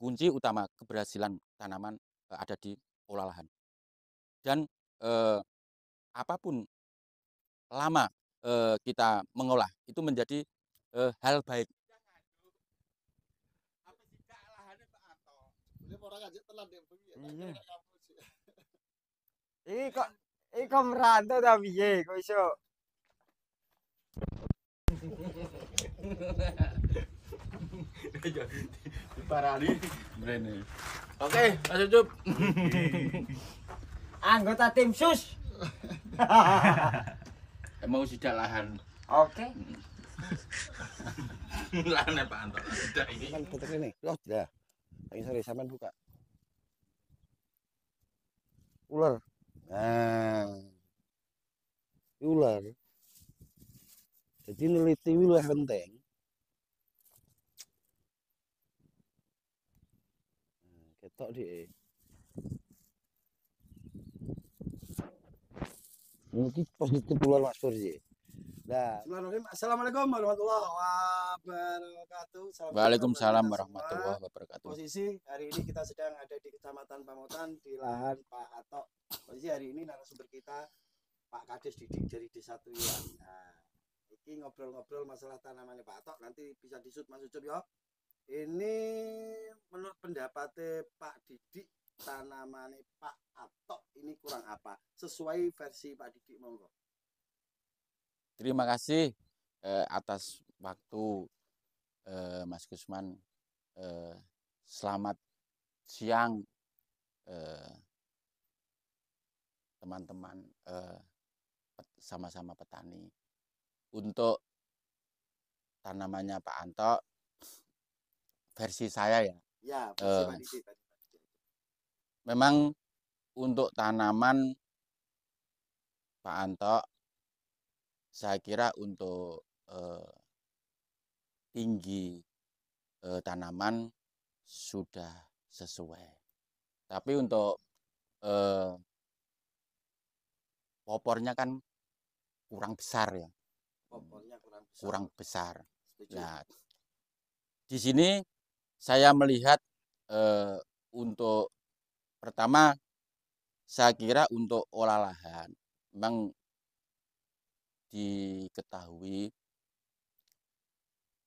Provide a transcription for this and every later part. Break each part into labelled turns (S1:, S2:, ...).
S1: kunci utama keberhasilan tanaman ada di olah lahan. Dan apapun lama kita mengolah itu menjadi hal baik.
S2: Iya. Iki kok merantau ta piye? Kok iso?
S1: Diparani mrene. Oke, Mas Ucup.
S2: Anggota tim sus.
S1: Mau sidak lahan.
S2: Oke.
S1: Lahannya Pak Anto. Sidak ini.
S3: Kan puter ini. Loh, dah. Lagi sore sampean buka. Ular. Nah. Ular. Jadi neliti wilayah penting. Ketok di. Ini positif ular Mas Pur sih. Nah, Assalamualaikum warahmatullahi wabarakatuh.
S1: Waalaikumsalam warahmatullahi wabarakatuh.
S3: Posisi hari ini kita sedang ada di Kecamatan Pamotan di lahan Pak Atok. Posisi hari ini narasumber kita Pak Kades Didik dari Desa Tuyulan. Nah, ini ngobrol-ngobrol masalah tanamannya Pak Atok. Nanti bisa disut Mas Ucup ya. Ini menurut pendapatnya Pak Didik, tanamannya Pak Atok ini kurang apa? Sesuai versi Pak Didik monggo.
S1: Terima kasih atas waktu Mas Gusman. Selamat siang teman-teman sama-sama petani. Untuk tanamannya Pak Anto, versi saya ya.
S3: Ya, versi Pak Didik.
S1: Memang untuk tanaman Pak Anto, saya kira untuk tinggi tanaman sudah sesuai. Tapi untuk popornya kan kurang besar ya.
S3: Popornya kurang besar.
S1: Kurang besar.
S3: Setuju.
S1: Nah, di sini saya melihat untuk pertama, saya kira untuk olah lahan memang diketahui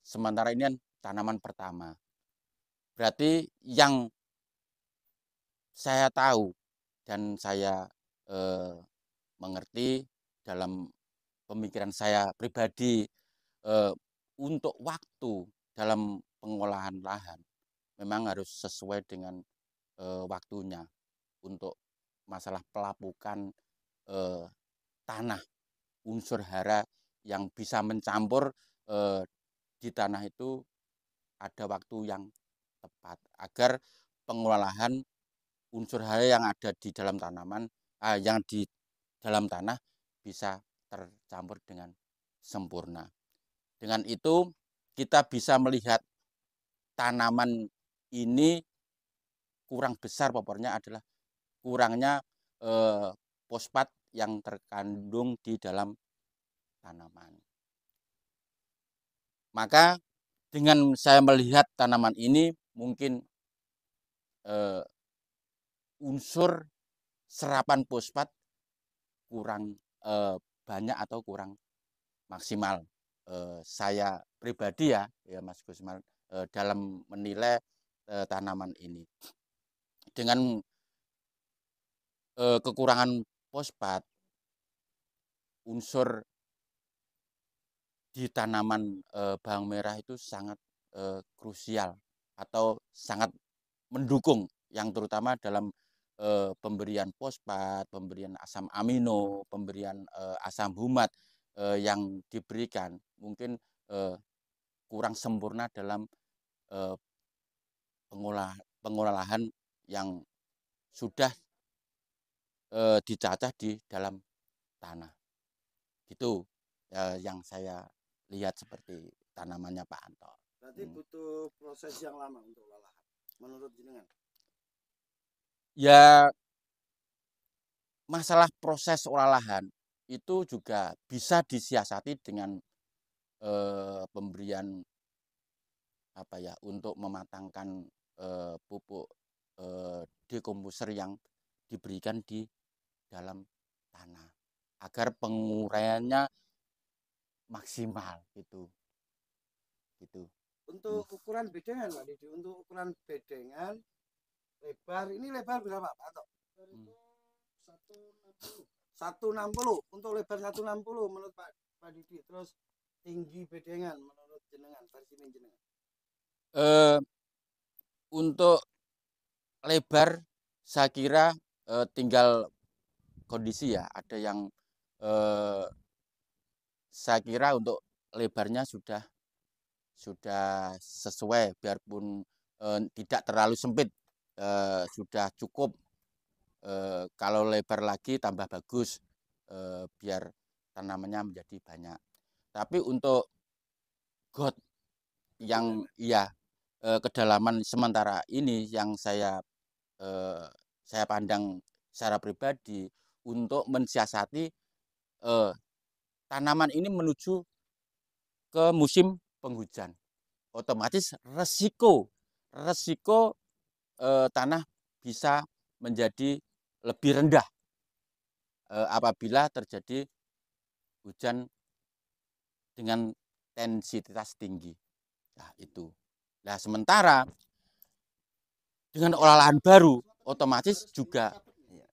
S1: sementara ini kan tanaman pertama. Berarti yang saya tahu dan saya mengerti dalam pemikiran saya pribadi untuk waktu dalam pengolahan lahan memang harus sesuai dengan waktunya untuk masalah pelapukan tanah, unsur hara yang bisa mencampur di tanah itu ada waktu yang tepat agar pengolahan unsur hara yang ada di dalam tanaman, yang di dalam tanah bisa tercampur dengan sempurna. Dengan itu kita bisa melihat tanaman ini kurang besar popornya adalah kurangnya fosfat yang terkandung di dalam tanaman. Maka dengan saya melihat tanaman ini mungkin unsur serapan fosfat kurang banyak atau kurang maksimal. Saya pribadi ya Mas Gusman dalam menilai tanaman ini. Dengan kekurangan fosfat, unsur di tanaman bawang merah itu sangat krusial atau sangat mendukung, yang terutama dalam pemberian fosfat, pemberian asam amino, pemberian asam humat yang diberikan mungkin kurang sempurna dalam pengolahan yang sudah dicacah di dalam tanah. Gitu yang saya lihat seperti tanamannya Pak Anto.
S3: Berarti butuh proses yang lama untuk olah lahan menurut jenengan?
S1: Ya, masalah proses olah lahan itu juga bisa disiasati dengan pemberian apa ya untuk mematangkan dekomposer yang diberikan di dalam tanah agar penguraiannya maksimal gitu.
S3: Untuk ukuran bedengan Pak Didi, untuk ukuran bedengan lebar ini lebar berapa Pak Anto?
S1: Hmm.
S3: 160 untuk lebar 160 menurut Pak Didi. Terus tinggi bedengan menurut jenengan, versi jenengan.
S1: Untuk lebar saya kira tinggal kondisi ya. Ada yang saya kira untuk lebarnya sudah sesuai, biarpun tidak terlalu sempit, sudah cukup. Kalau lebar lagi tambah bagus, biar tanamannya menjadi banyak. Tapi untuk got yang kedalaman sementara ini yang saya pandang secara pribadi untuk mensiasati tanaman ini menuju ke musim penghujan, otomatis resiko tanah bisa menjadi lebih rendah apabila terjadi hujan dengan intensitas tinggi. Nah, itu. Nah, sementara dengan olahan baru otomatis juga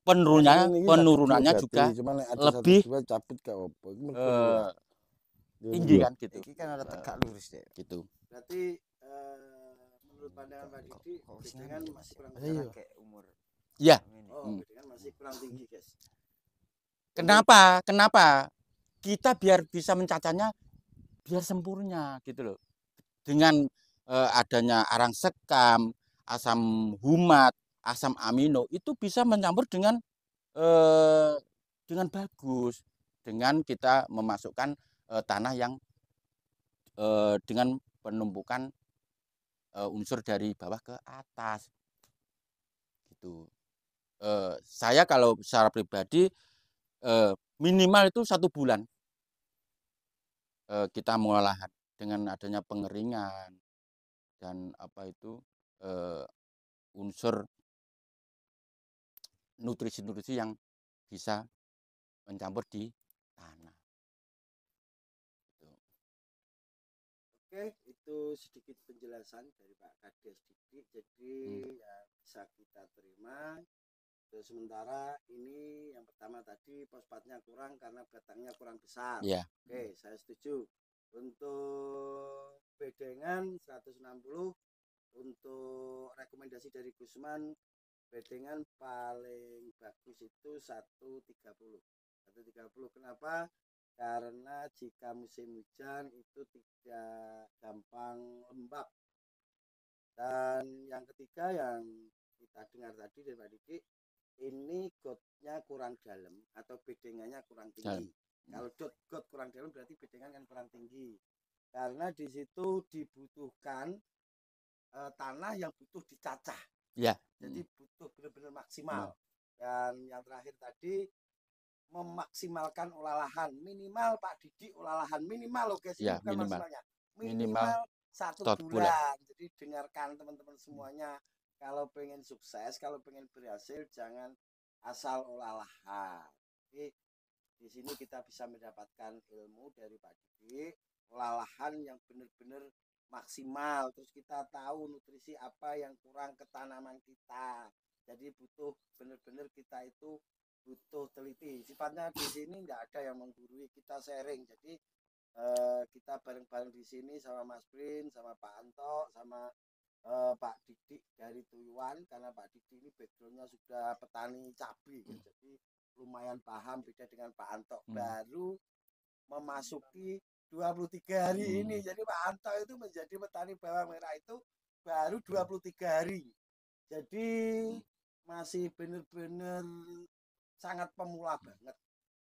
S1: penurunannya juga lebih tinggi kan gitu.
S2: Iki kan ada tegak lurus deh.
S1: Gitu.
S3: Berarti menurut pandangan Pak Didi bedengan masih kurang
S2: Kayak umur.
S1: Iya.
S3: Bedengan masih kurang tinggi, guys.
S1: Kenapa? Kita biar bisa mencacahnya biar sempurna gitu loh. Dengan adanya arang sekam, asam humat, asam amino itu bisa mencampur dengan bagus dengan kita memasukkan tanah yang dengan penumpukan unsur dari bawah ke atas gitu. Saya kalau secara pribadi minimal itu 1 bulan kita mengolahan dengan adanya pengeringan dan unsur nutrisi yang bisa mencampur di tanah.
S3: Oke, itu sedikit penjelasan dari Pak Kades Didi. Jadi yang bisa kita terima. Terus sementara ini yang pertama tadi fosfatnya kurang karena batangnya kurang besar.
S1: Yeah.
S3: Oke, saya setuju. Untuk bedengan 160, untuk rekomendasi dari Gusman bedengan paling bagus itu 130. Kenapa? Karena jika musim hujan itu tidak gampang lembab. Dan yang ketiga yang kita dengar tadi dari Pak Didi, ini gotnya kurang dalam atau bedengannya kurang tinggi. Kalau got kurang dalam berarti bedengan kan kurang tinggi. Karena di situ dibutuhkan tanah yang butuh dicacah.
S1: Ya.
S3: Jadi butuh benar-benar maksimal. Dan yang terakhir tadi memaksimalkan olalahan minimal Pak Didi, olalahan minimal guys,
S1: ya,
S3: bukan
S1: minimal.
S3: maksimalnya. Minimal 1 bulan. Jadi dengarkan teman-teman semuanya, kalau pengen sukses, kalau pengen berhasil jangan asal olalahan. Jadi di sini kita bisa mendapatkan ilmu dari Pak Didi, olalahan yang benar-benar maksimal. Terus kita tahu nutrisi apa yang kurang ke tanaman kita. Jadi butuh benar-benar kita itu butuh teliti. Sifatnya di sini nggak ada yang menggurui, kita sharing. Jadi kita bareng-bareng di sini sama Mas Prin, sama Pak Anto, sama Pak Didi dari Tuyuan, karena Pak Didi ini backgroundnya sudah petani cabai, jadi lumayan paham. Beda dengan Pak Anto, baru memasuki 23 hari ini. Jadi Pak Anto itu menjadi petani bawang merah itu baru 23 hari. Jadi masih benar-benar sangat pemula banget,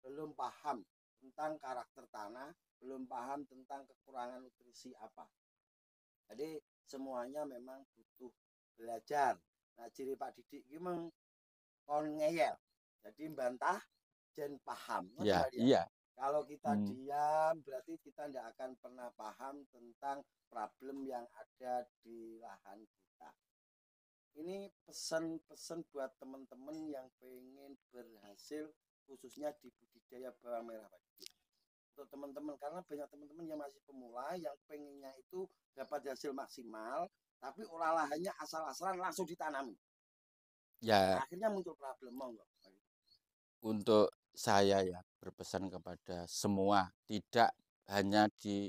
S3: belum paham tentang karakter tanah, belum paham tentang kekurangan nutrisi apa. Jadi semuanya memang butuh belajar. Nah, ciri Pak Didi ini kon ngeyel, jadi bantah dan paham.
S1: Ya, iya.
S3: Kalau kita diam berarti kita tidak akan pernah paham tentang problem yang ada di lahan kita. ini pesan-pesan buat teman-teman yang pengen berhasil khususnya di budidaya bawang merah Pak. Untuk teman-teman, karena banyak teman-teman yang masih pemula yang pengennya itu dapat hasil maksimal, tapi olah lahannya asal-asalan langsung ditanami.
S1: Ya,
S3: Akhirnya muncul problem, monggo.
S1: untuk saya ya berpesan kepada semua, tidak hanya di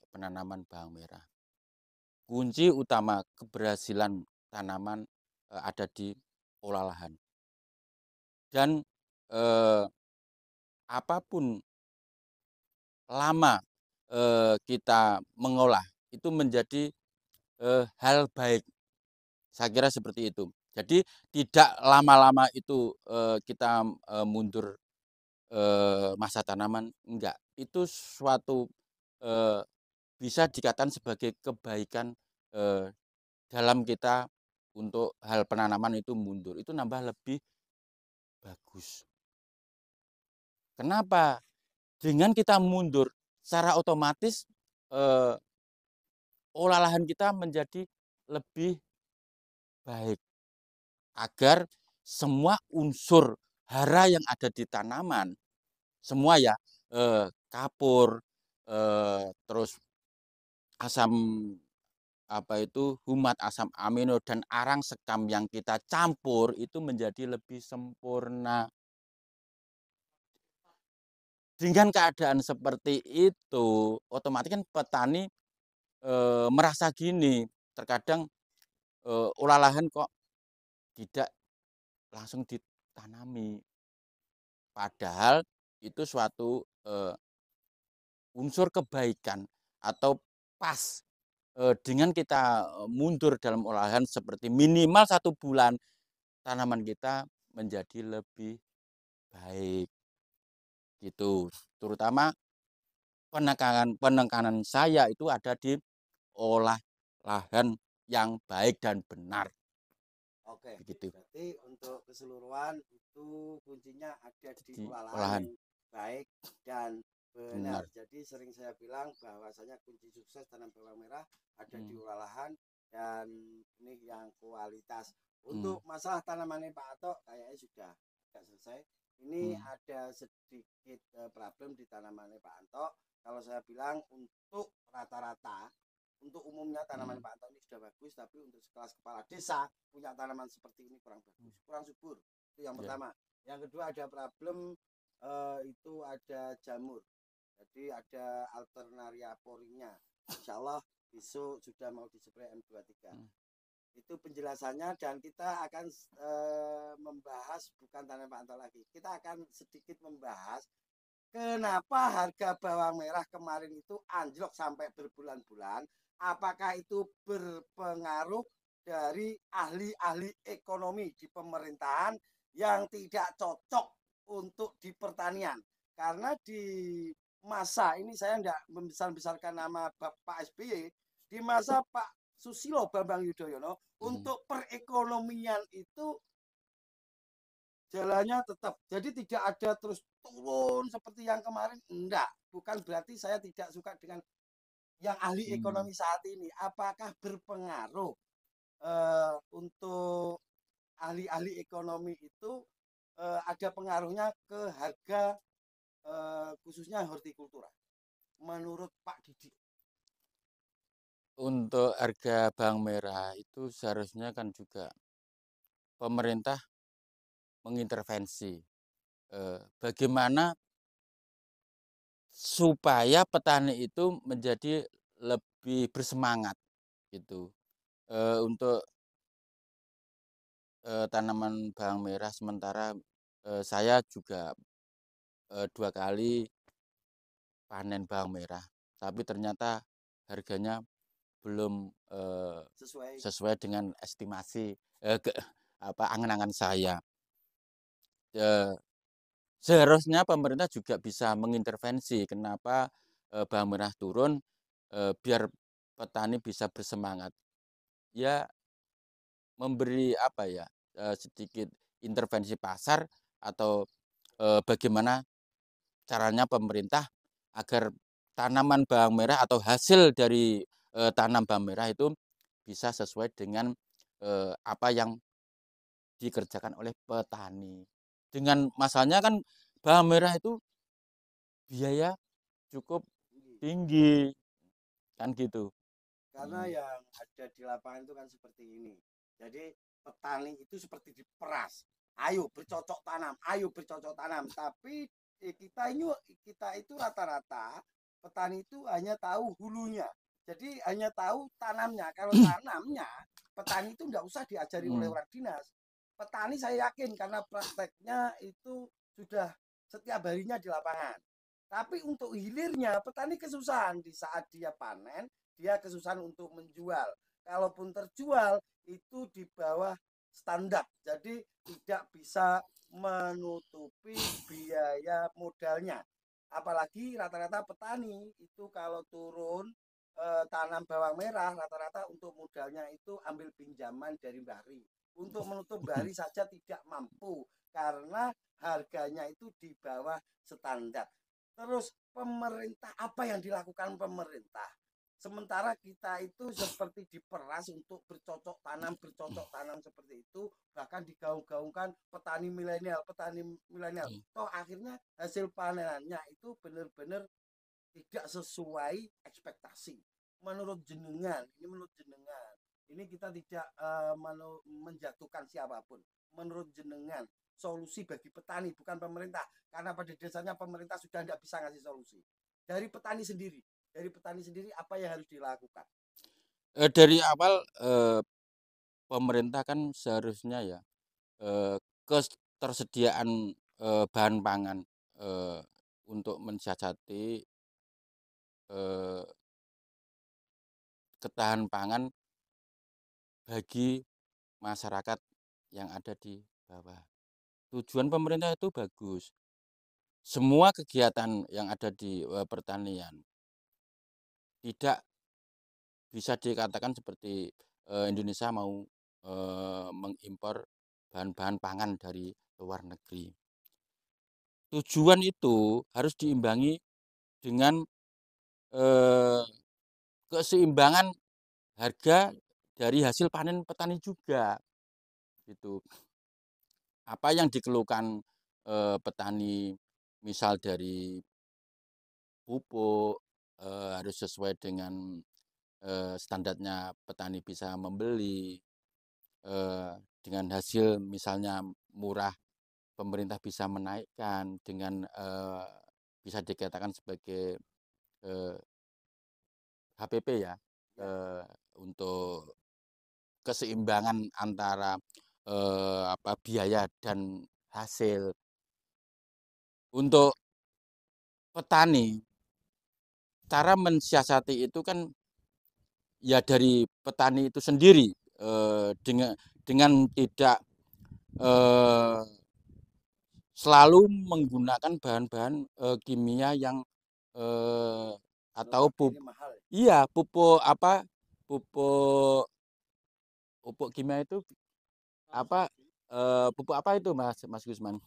S1: penanaman bawang merah. Kunci utama keberhasilan tanaman ada di olah lahan. Dan apapun lama kita mengolah itu menjadi hal baik. Saya kira seperti itu. Jadi tidak lama-lama itu kita mundur masa tanaman, enggak. Itu suatu bisa dikatakan sebagai kebaikan dalam kita untuk hal penanaman itu mundur. Itu nambah lebih bagus. Kenapa? Dengan kita mundur, secara otomatis olah lahan kita menjadi lebih baik. Agar semua unsur hara yang ada di tanaman, semua ya, kapur, terus asam humat, asam amino dan arang sekam yang kita campur itu menjadi lebih sempurna. Dengan keadaan seperti itu, otomatis kan petani merasa gini, terkadang olah lahan kok tidak langsung ditanami. Padahal itu suatu unsur kebaikan atau pas dengan kita mundur dalam olahan seperti minimal 1 bulan, tanaman kita menjadi lebih baik. Gitu. Terutama penekanan saya itu ada di olah lahan yang baik dan benar.
S3: Oke,
S1: Begitu.
S3: berarti untuk keseluruhan itu kuncinya ada di
S1: Di
S3: olah lahan
S1: olahan.
S3: yang baik dan
S1: Benar.
S3: benar. Jadi sering saya bilang bahwasanya kunci sukses tanam bawang merah ada di olah lahan dan ini yang kualitas. Untuk masalah tanamannya Pak Ato kayaknya sudah selesai. Ini ada sedikit problem di tanamannya Pak Anto. Kalau saya bilang untuk rata-rata, untuk umumnya tanaman Pak Anto ini sudah bagus, tapi untuk sekelas kepala desa punya tanaman seperti ini kurang bagus, kurang subur. Itu yang pertama. Yang kedua ada problem itu ada jamur. Jadi ada alternaria porinya. Insya Allah besok sudah mau dispray M23. Itu penjelasannya dan kita akan membahas bukan tanaman Pak Anto lagi. Kita akan sedikit membahas kenapa harga bawang merah kemarin itu anjlok sampai berbulan-bulan. Apakah itu berpengaruh dari ahli-ahli ekonomi di pemerintahan yang tidak cocok untuk di pertanian? Karena di masa ini saya tidak membesar-besarkan nama Pak SBY, di masa Pak Susilo Bambang Yudhoyono untuk perekonomian itu jalannya tetap. Jadi tidak ada terus turun seperti yang kemarin. Enggak. Bukan berarti saya tidak suka dengan yang ahli ekonomi saat ini. Apakah berpengaruh untuk ahli-ahli ekonomi itu ada pengaruhnya ke harga khususnya hortikultura? Menurut Pak Didi.
S1: Untuk harga bawang merah itu seharusnya kan juga pemerintah mengintervensi bagaimana supaya petani itu menjadi lebih bersemangat gitu. Untuk tanaman bawang merah sementara saya juga 2 kali panen bawang merah, tapi ternyata harganya belum sesuai dengan estimasi angan-angan saya. Seharusnya pemerintah juga bisa mengintervensi kenapa bawang merah turun biar petani bisa bersemangat. Ya memberi sedikit intervensi pasar atau bagaimana caranya pemerintah agar tanaman bawang merah atau hasil dari tanam bawang merah itu bisa sesuai dengan apa yang dikerjakan oleh petani. Dengan masalahnya kan bawang merah itu biaya cukup tinggi, kan gitu.
S3: Karena yang ada di lapangan itu kan seperti ini. Jadi petani itu seperti diperas. Ayo bercocok tanam, ayo bercocok tanam. Tapi kita itu rata-rata petani itu hanya tahu hulunya. Jadi hanya tahu tanamnya. Kalau tanamnya petani itu nggak usah diajari oleh orang dinas. Petani saya yakin karena prakteknya itu sudah setiap harinya di lapangan. Tapi untuk hilirnya petani kesusahan di saat dia panen, dia kesusahan untuk menjual. Kalaupun terjual itu di bawah standar. Jadi tidak bisa menutupi biaya modalnya. Apalagi rata-rata petani itu kalau turun tanam bawang merah rata-rata untuk modalnya itu ambil pinjaman dari Mbari. Untuk menutup Mbari saja tidak mampu karena harganya itu di bawah standar. Terus pemerintah, apa yang dilakukan pemerintah? Sementara kita itu seperti diperas untuk bercocok tanam seperti itu, bahkan digaung-gaungkan petani milenial. Toh akhirnya hasil panenannya itu benar-benar tidak sesuai ekspektasi. Menurut jenengan, ini kita tidak menjatuhkan siapapun. Menurut jenengan, solusi bagi petani bukan pemerintah, karena pada dasarnya pemerintah sudah tidak bisa ngasih solusi. Dari petani sendiri apa yang harus dilakukan?
S1: Dari awal pemerintah kan seharusnya ya ketersediaan bahan pangan untuk mensiasati ketahanan pangan bagi masyarakat yang ada di bawah. Tujuan pemerintah itu bagus. Semua kegiatan yang ada di pertanian tidak bisa dikatakan seperti Indonesia mau mengimpor bahan-bahan pangan dari luar negeri. Tujuan itu harus diimbangi dengan keseimbangan harga dari hasil panen petani juga. Gitu. Apa yang dikeluhkan petani, misal dari pupuk harus sesuai dengan standarnya petani bisa membeli, dengan hasil misalnya murah pemerintah bisa menaikkan dengan bisa dikatakan sebagai HPP ya, untuk keseimbangan antara biaya dan hasil. Untuk petani, cara mensiasati itu kan ya dari petani itu sendiri, dengan tidak selalu menggunakan bahan-bahan kimia yang atau pupuk pupuk kimia itu pupuk apa itu Mas Gusman?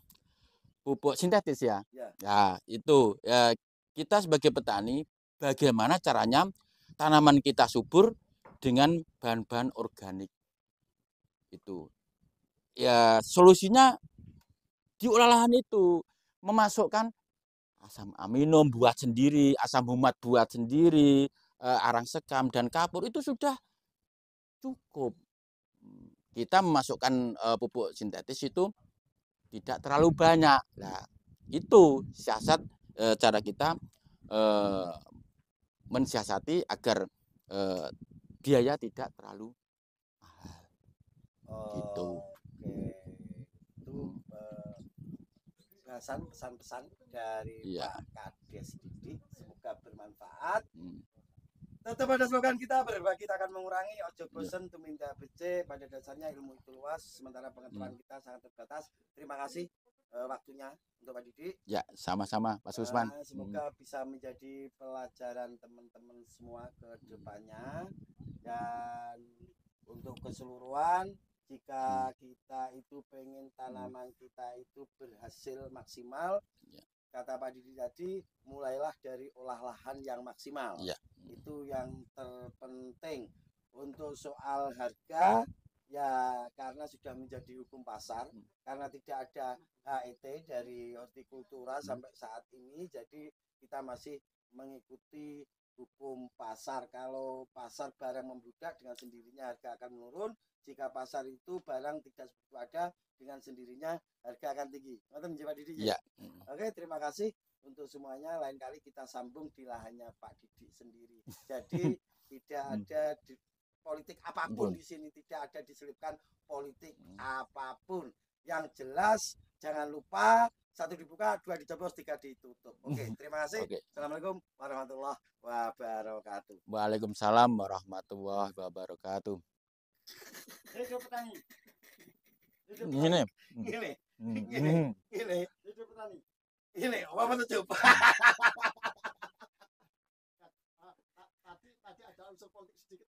S1: Pupuk sintetis ya. Ya, itu ya, kita sebagai petani bagaimana caranya tanaman kita subur dengan bahan-bahan organik. Itu. Ya, solusinya di olahan itu memasukkan asam amino buat sendiri, asam humat buat sendiri, arang sekam dan kapur itu sudah cukup. Kita memasukkan pupuk sintetis itu tidak terlalu banyak. Nah, itu siasat cara kita mensiasati agar biaya tidak terlalu mahal. Gitu.
S3: Itu pesan-pesan dari Pak Kades Didik, semoga bermanfaat. Tetap ada slogan kita, berbagi kita akan mengurangi, ojo bosen tuminta bece. Pada dasarnya ilmu itu luas, sementara pengetahuan kita sangat terbatas. Terima kasih waktunya untuk Pak Didik.
S1: Ya, sama-sama Pak Susman.
S3: Semoga bisa menjadi pelajaran teman-teman semua ke depannya. Dan untuk keseluruhan, jika kita itu pengen tanaman kita itu berhasil maksimal, kata Pak Didi tadi, mulailah dari olah lahan yang maksimal. Itu yang terpenting. Untuk soal harga, Ya karena sudah menjadi hukum pasar, karena tidak ada HET dari hortikultura sampai saat ini, jadi kita masih mengikuti hukum pasar. Kalau pasar barang membludak, dengan sendirinya harga akan menurun. Jika pasar itu barang tidak seperti ada, dengan sendirinya harga akan tinggi. Ngoten Pak Didi.
S1: Ya.
S3: Oke, terima kasih untuk semuanya. Lain kali kita sambung di lahannya Pak Didi sendiri. Jadi tidak ada politik apapun di sini, tidak ada diselipkan politik apapun. Yang jelas jangan lupa 1 dibuka, 2 dicoblos, 3 ditutup. Oke, terima kasih. Assalamualaikum warahmatullahi wabarakatuh.
S1: Waalaikumsalam warahmatullahi wabarakatuh.
S3: Hidup petani.
S1: Ini.
S3: Ini. Hidup petani. Ini apa menutup? Tadi ada unsur politik sedikit.